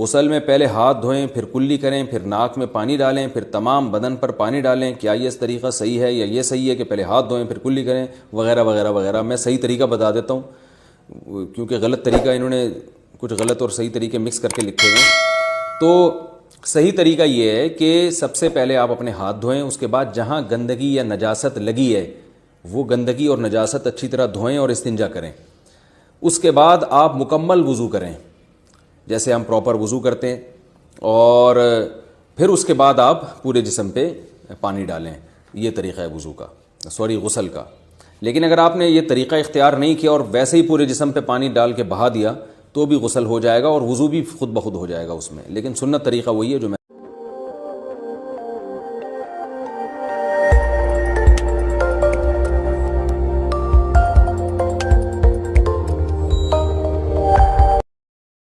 गुसल में पहले हाथ धोएं, फिर कुल्ली करें, फिर नाक में पानी डालें, फिर तमाम बदन पर पानी डालें। क्या ये इस तरीक़ा सही है या ये सही है कि पहले हाथ धोएं फिर कुल्ली करें, वगैरह वगैरह वगैरह। मैं सही तरीका बता देता हूँ, क्योंकि गलत तरीका इन्होंने कुछ गलत और सही तरीके मिक्स करके लिखे हुए हैं। तो सही तरीका ये है कि सबसे पहले आप अपने हाथ धोएं, उसके बाद जहाँ गंदगी या नजासत लगी है वो गंदगी और नजासत अच्छी तरह धोएं और इस्तिंजा करें। उसके बाद आप मुकम्मल वज़ू करें, जैसे हम प्रॉपर वज़ू करते हैं, और फिर उसके बाद आप पूरे जिस्म पे पानी डालें। ये तरीक़ा है वज़ू का, सॉरी गुस्ल का। लेकिन अगर आपने ये तरीक़ा इख्तियार नहीं किया और वैसे ही पूरे जिस्म पे पानी डाल के बहा दिया तो भी गुस्ल हो जाएगा और वज़ू भी खुद ब खुद हो जाएगा उसमें। लेकिन सुन्नत तरीक़ा वही है जो मैंने